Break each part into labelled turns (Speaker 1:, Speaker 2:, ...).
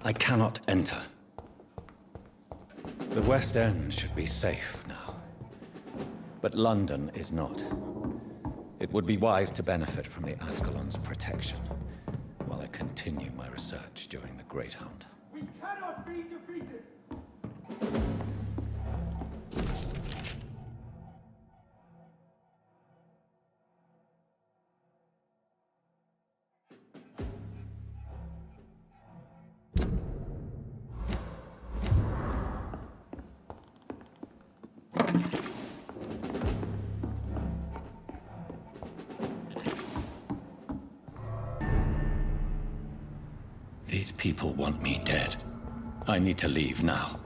Speaker 1: I cannot enter. The West End should be safe now. But London is not. It would be wise to benefit from the Ascalon's protection, while I continue my research during the Great Hunt.
Speaker 2: We cannot be defeated!
Speaker 1: These people want me dead. I need to leave now.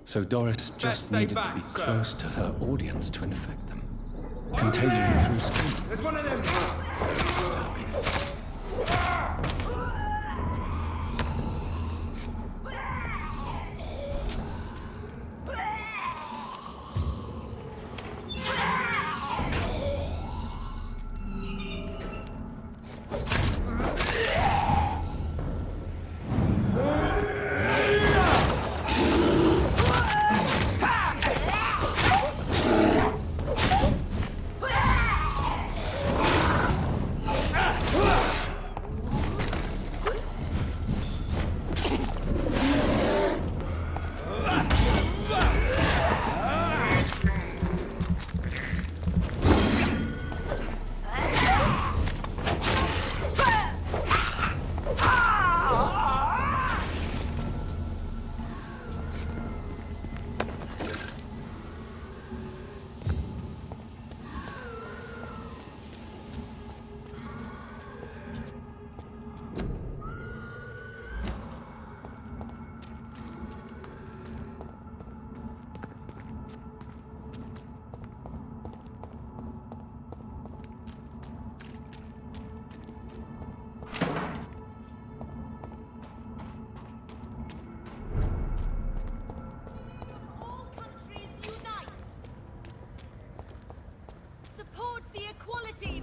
Speaker 1: So Doris just needed to be close to her audience to infect them. Contagion through skin.
Speaker 2: There's one of them!
Speaker 1: Very disturbing.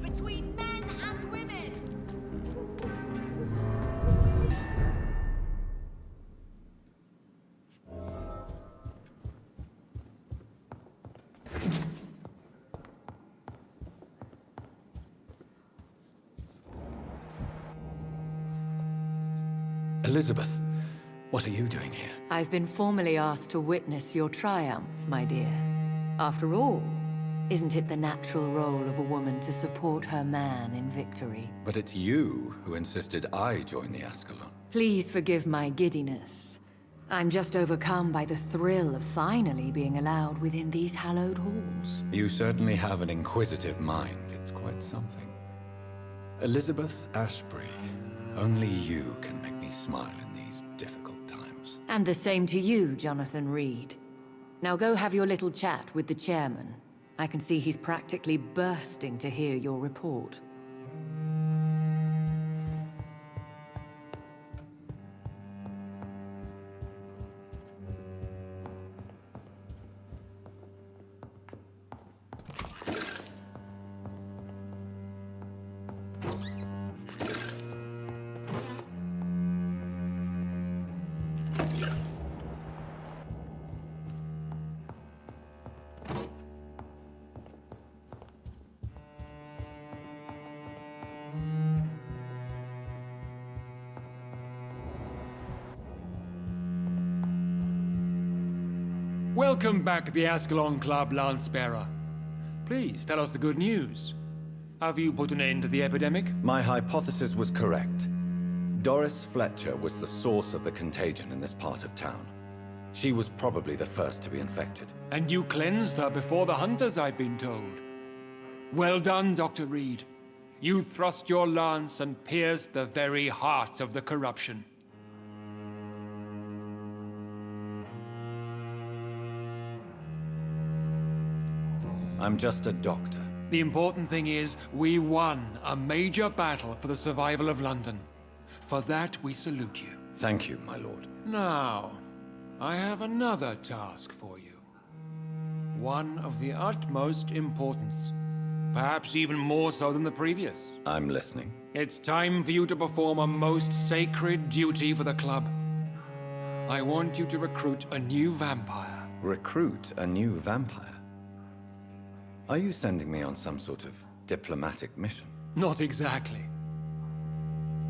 Speaker 3: Between men and women.
Speaker 1: Elizabeth, what are you doing here?
Speaker 4: I've been formally asked to witness your triumph, my dear. After all, isn't it the natural role of a woman to support her man in victory?
Speaker 1: But it's you who insisted I join the Ascalon.
Speaker 4: Please forgive my giddiness. I'm just overcome by the thrill of finally being allowed within these hallowed halls.
Speaker 1: You certainly have an inquisitive mind. It's quite something. Elizabeth Ashbury, only you can make me smile in these difficult times.
Speaker 4: And the same to you, Jonathan Reed. Now go have your little chat with the chairman. I can see he's practically bursting to hear your report.
Speaker 2: Welcome back to the Ascalon Club, Lance-Bearer. Please, tell us the good news. Have you put an end to the epidemic?
Speaker 1: My hypothesis was correct. Doris Fletcher was the source of the contagion in this part of town. She was probably the first to be infected.
Speaker 2: And you cleansed her before the hunters, I've been told. Well done, Dr. Reed. You thrust your lance and pierced the very heart of the corruption.
Speaker 1: I'm just a doctor.
Speaker 2: The important thing is, we won a major battle for the survival of London. For that, we salute you.
Speaker 1: Thank you, my lord.
Speaker 2: Now, I have another task for you. One of the utmost importance. Perhaps even more so than the previous.
Speaker 1: I'm listening.
Speaker 2: It's time for you to perform a most sacred duty for the club. I want you to recruit a new vampire.
Speaker 1: Recruit a new vampire? Are you sending me on some sort of diplomatic mission?
Speaker 2: Not exactly.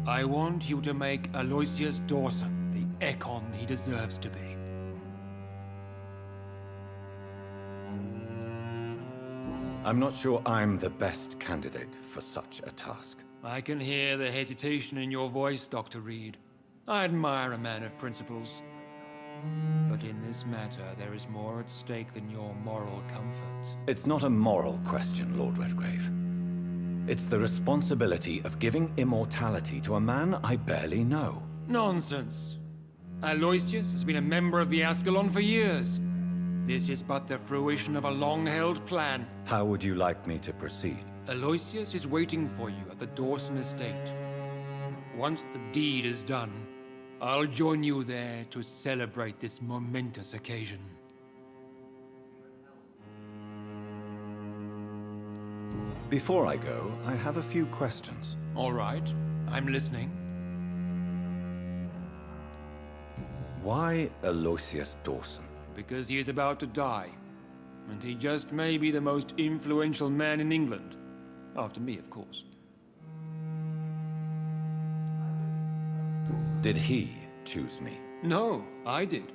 Speaker 2: I want you to make Aloysius Dawson the Ekon he deserves to be.
Speaker 1: I'm not sure I'm the best candidate for such a task.
Speaker 2: I can hear the hesitation in your voice, Dr. Reed. I admire a man of principles. But in this matter, there is more at stake than your moral comfort.
Speaker 1: It's not a moral question, Lord Redgrave. It's the responsibility of giving immortality to a man I barely know.
Speaker 2: Nonsense. Aloysius has been a member of the Ascalon for years. This is but the fruition of a long-held plan.
Speaker 1: How would you like me to proceed?
Speaker 2: Aloysius is waiting for you at the Dawson estate. Once the deed is done, I'll join you there to celebrate this momentous occasion.
Speaker 1: Before I go, I have a few questions.
Speaker 2: All right, I'm listening.
Speaker 1: Why Aloysius Dawson?
Speaker 2: Because he is about to die. And he just may be the most influential man in England. After me, of course.
Speaker 1: Did he choose me?
Speaker 2: No, I did.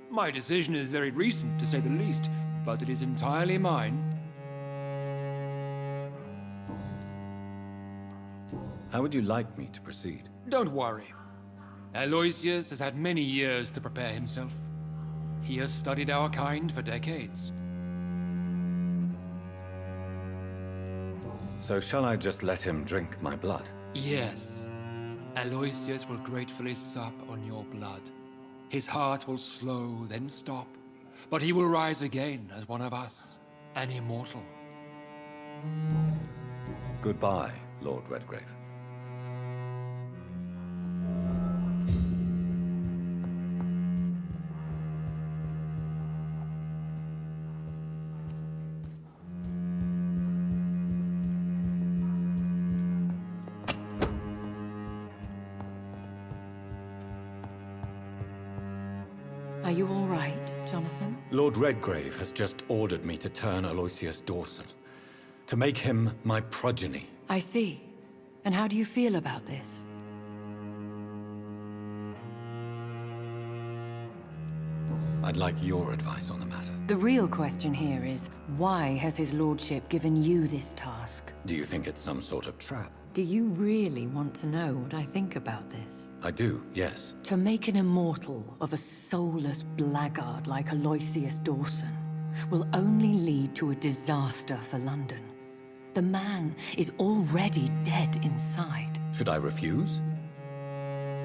Speaker 2: My decision is very recent, to say the least, but it is entirely mine.
Speaker 1: How would you like me to proceed?
Speaker 2: Don't worry. Aloysius has had many years to prepare himself. He has studied our kind for decades.
Speaker 1: So shall I just let him drink my blood?
Speaker 2: Yes. Aloysius will gratefully sup on your blood. His heart will slow, then stop. But he will rise again as one of us, an immortal.
Speaker 1: Goodbye, Lord Redgrave.
Speaker 4: Are you all right, Jonathan?
Speaker 1: Lord Redgrave has just ordered me to turn Aloysius Dawson, to make him my progeny.
Speaker 4: I see. And how do you feel about this?
Speaker 1: I'd like your advice on the matter.
Speaker 4: The real question here is, why has his lordship given you this task?
Speaker 1: Do you think it's some sort of trap?
Speaker 4: Do you really want to know what I think about this?
Speaker 1: I do, yes.
Speaker 4: To make an immortal of a soulless blackguard like Aloysius Dawson will only lead to a disaster for London. The man is already dead inside.
Speaker 1: Should I refuse?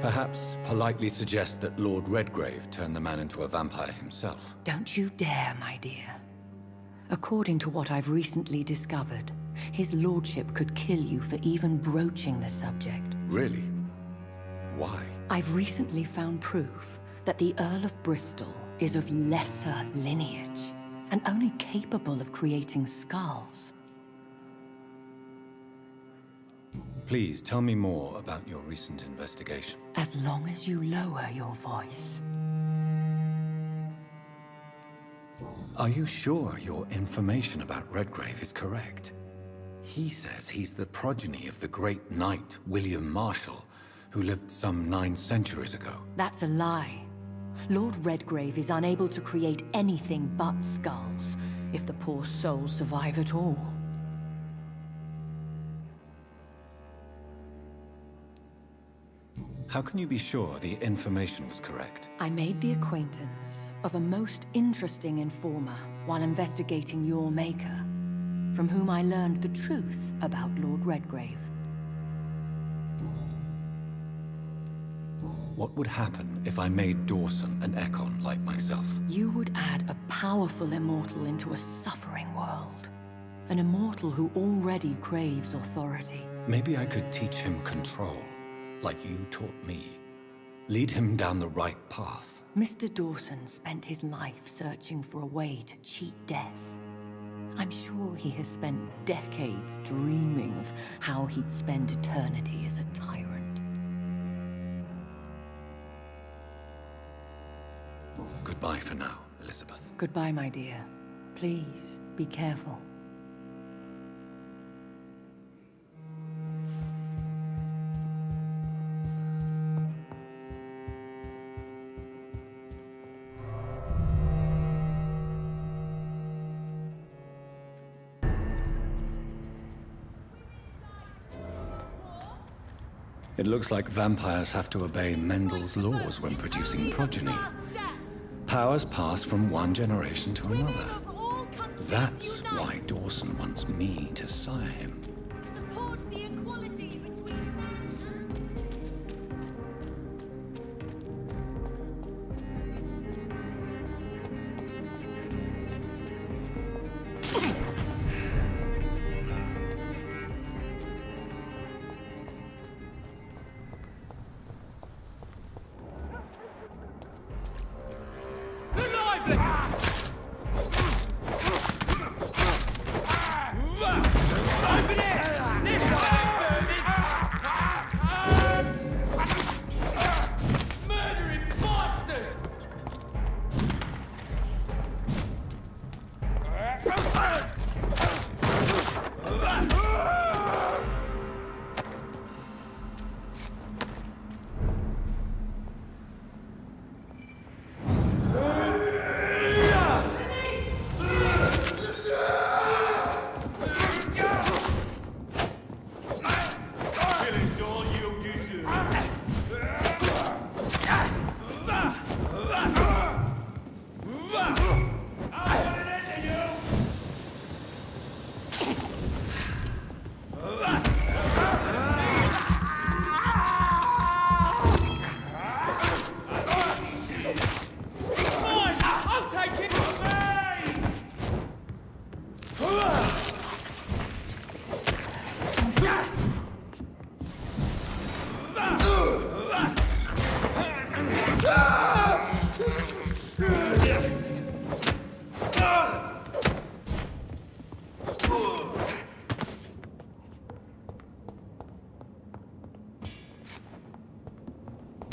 Speaker 1: Perhaps politely suggest that Lord Redgrave turn the man into a vampire himself.
Speaker 4: Don't you dare, my dear. According to what I've recently discovered, his lordship could kill you for even broaching the subject.
Speaker 1: Really? Why?
Speaker 4: I've recently found proof that the Earl of Bristol is of lesser lineage and only capable of creating skulls.
Speaker 1: Please tell me more about your recent investigation.
Speaker 4: As long as you lower your voice.
Speaker 1: Are you sure your information about Redgrave is correct? He says he's the progeny of the great knight William Marshall, who lived some 9 centuries ago.
Speaker 4: That's a lie. Lord Redgrave is unable to create anything but skulls, if the poor souls survive at all.
Speaker 1: How can you be sure the information was correct?
Speaker 4: I made the acquaintance of a most interesting informer while investigating your maker, from whom I learned the truth about Lord Redgrave.
Speaker 1: What would happen if I made Dawson an Ekon like myself?
Speaker 4: You would add a powerful immortal into a suffering world. An immortal who already craves authority.
Speaker 1: Maybe I could teach him control, like you taught me. Lead him down the right path.
Speaker 4: Mr. Dawson spent his life searching for a way to cheat death. I'm sure he has spent decades dreaming of how he'd spend eternity as a tyrant.
Speaker 1: Goodbye for now, Elizabeth.
Speaker 4: Goodbye, my dear. Please, be careful.
Speaker 1: It looks like vampires have to obey Mendel's laws when producing progeny. Powers pass from one generation to another. That's why Dawson wants me to sire him.
Speaker 3: Support the equality between men and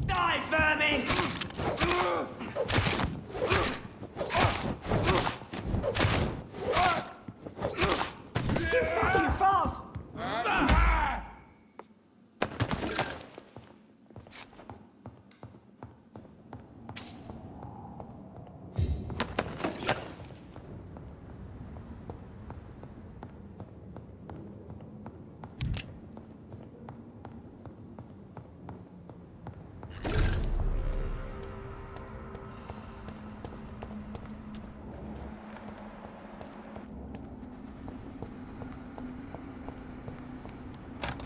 Speaker 5: Die, vermin! It's too fucking fast!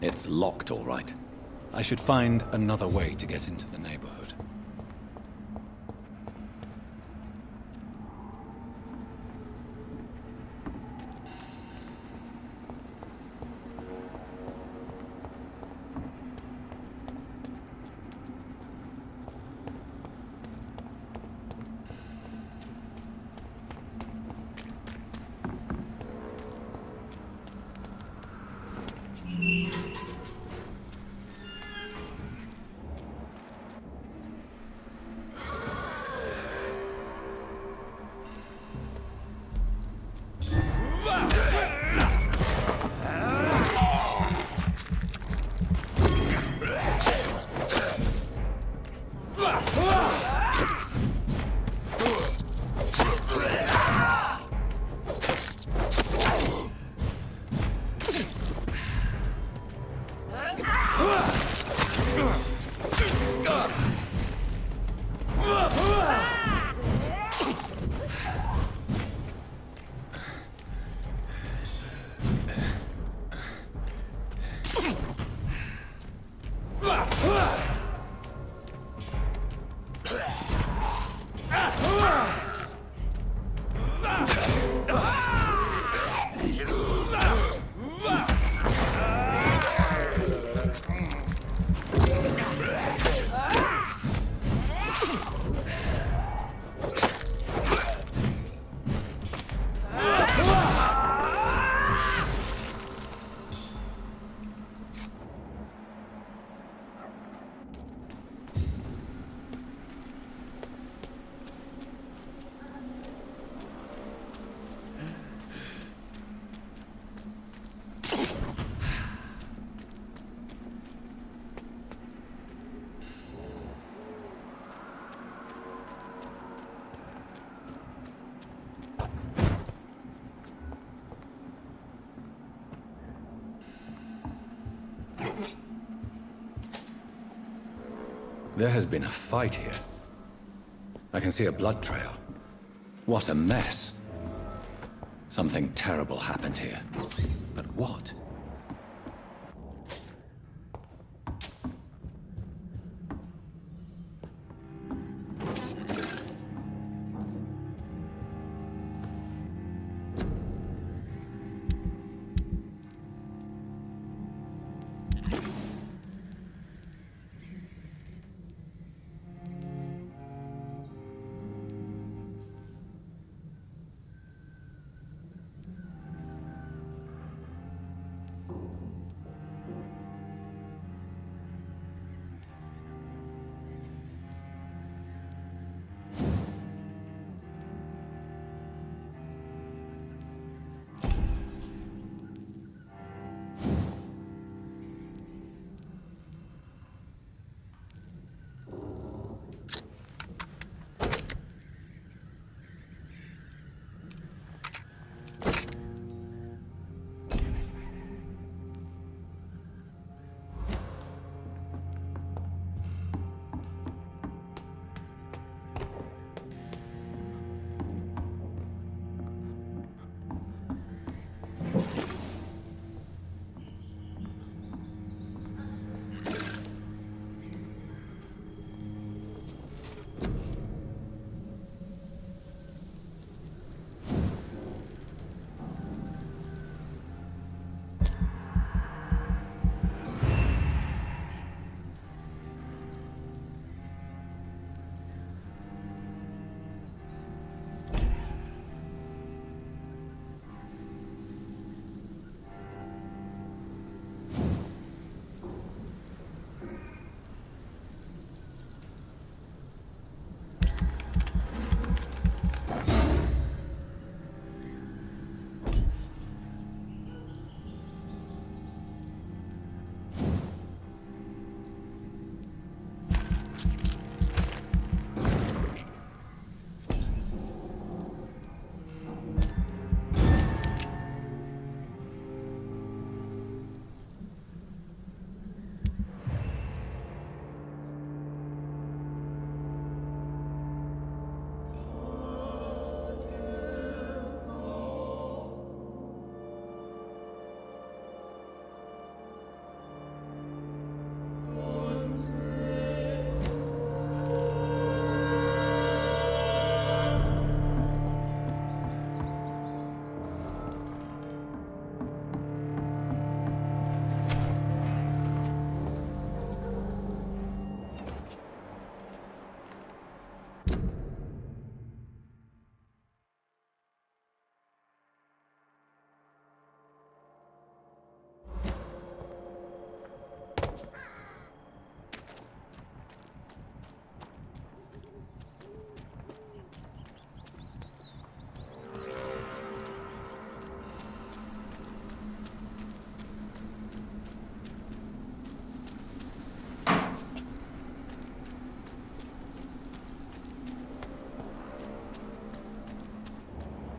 Speaker 1: It's locked, all right. I should find another way to get into the neighborhood. There has been a fight here. I can see a blood trail. What a mess. Something terrible happened here. But what?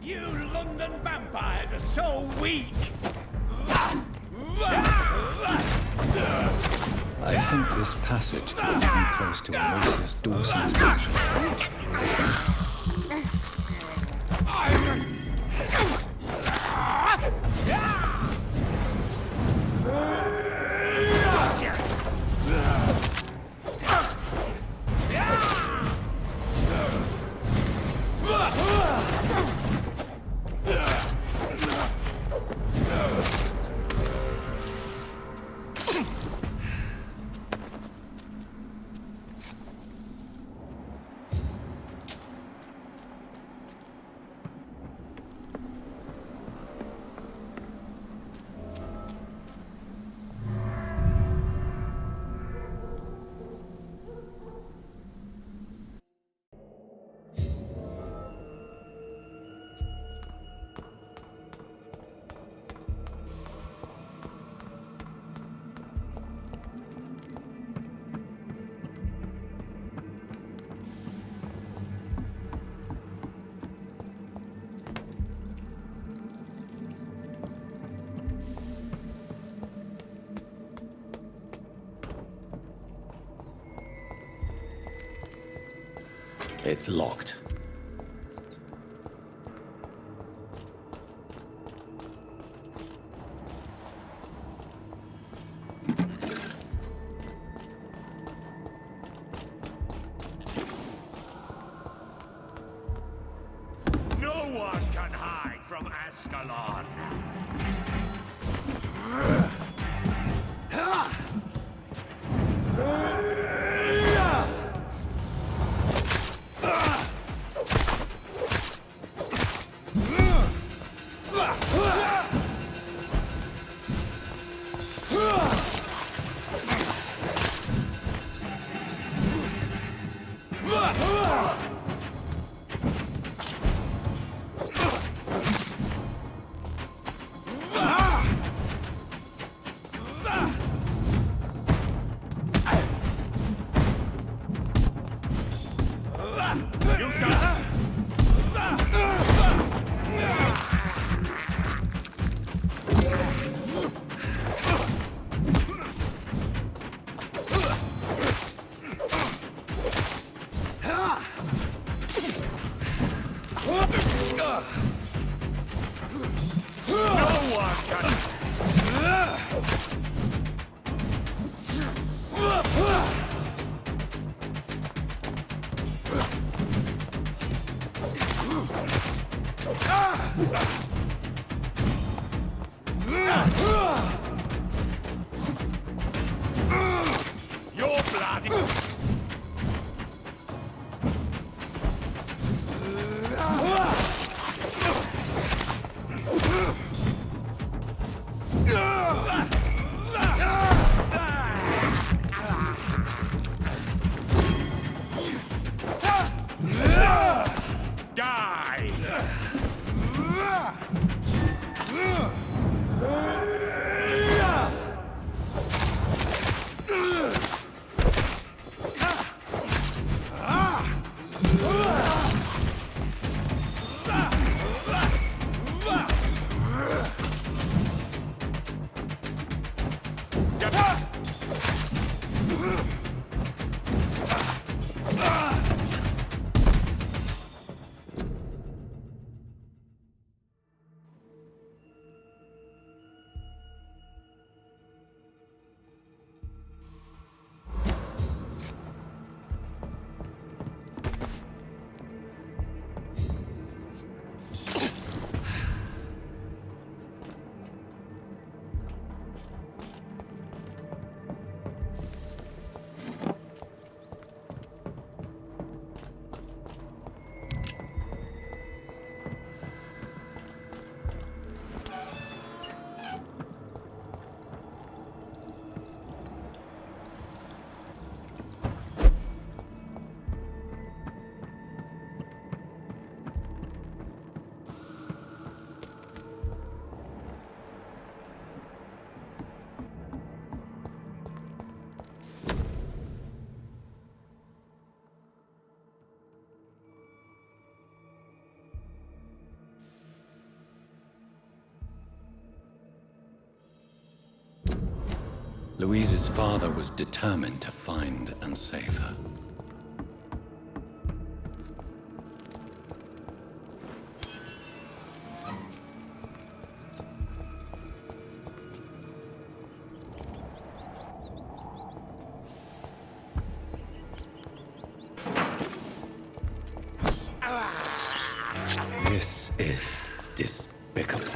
Speaker 5: You London vampires are so weak!
Speaker 1: I think this passage could lead me close to Aloysius Dawson's mansion. It's locked.
Speaker 5: No one can hide from Ascalon. You saw? No one can. Your blood. Die!
Speaker 1: Louise's father was determined to find and save her. This is despicable.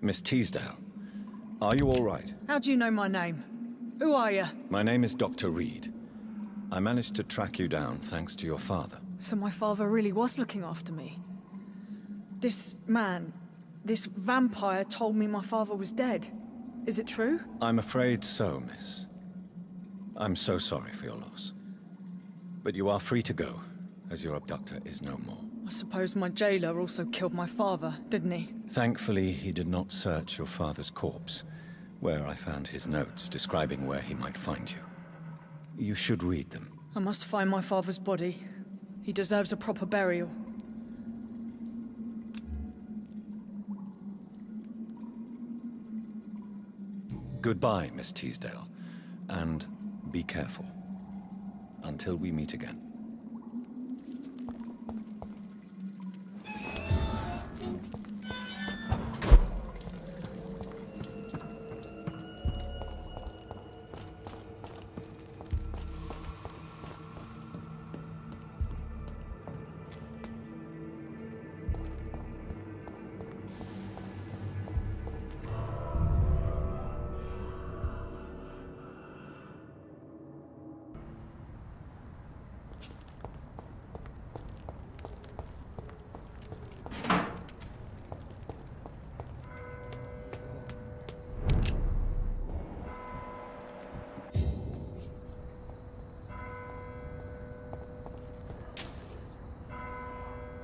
Speaker 1: Miss Teasdale, are you all right?
Speaker 6: How do you know my name? Who are you?
Speaker 1: My name is Dr. Reed. I managed to track you down thanks to your father.
Speaker 6: So my father really was looking after me. This man, this vampire told me my father was dead. Is it true?
Speaker 1: I'm afraid so, miss. I'm so sorry for your loss. But you are free to go, as your abductor is no more.
Speaker 6: I suppose my jailer also killed my father, didn't he?
Speaker 1: Thankfully, he did not search your father's corpse, where I found his notes describing where he might find you. You should read them.
Speaker 6: I must find my father's body. He deserves a proper burial.
Speaker 1: Goodbye, Miss Teasdale, and be careful. Until we meet again.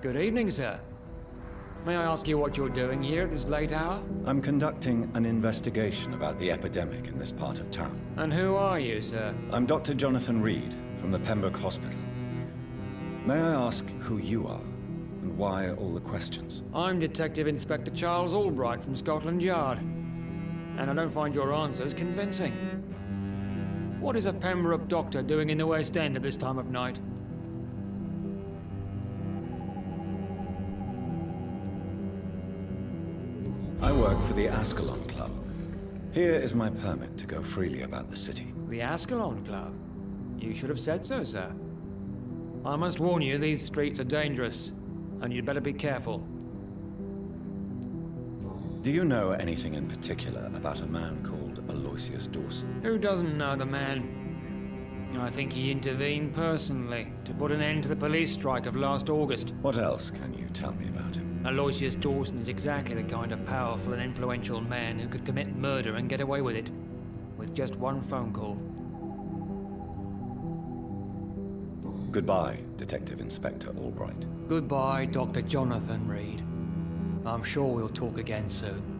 Speaker 2: Good evening, sir. May I ask you what you're doing here at this late hour?
Speaker 1: I'm conducting an investigation about the epidemic in this part of town.
Speaker 2: And who are you, sir?
Speaker 1: I'm Dr. Jonathan Reed, from the Pembroke Hospital. May I ask who you are, and why all the questions?
Speaker 2: I'm Detective Inspector Charles Albright from Scotland Yard. And I don't find your answers convincing. What is a Pembroke doctor doing in the West End at this time of night?
Speaker 1: I work for the Ascalon Club. Here is my permit to go freely about the city.
Speaker 2: The Ascalon Club? You should have said so, sir. I must warn you, these streets are dangerous, and you'd better be careful.
Speaker 1: Do you know anything in particular about a man called Aloysius Dawson?
Speaker 2: Who doesn't know the man? I think he intervened personally to put an end to the police strike of last August.
Speaker 1: What else can you tell me about him?
Speaker 2: Aloysius Dawson is exactly the kind of powerful and influential man who could commit murder and get away with it, with just one phone call.
Speaker 1: Goodbye, Detective Inspector Albright.
Speaker 2: Goodbye, Dr. Jonathan Reed. I'm sure we'll talk again soon.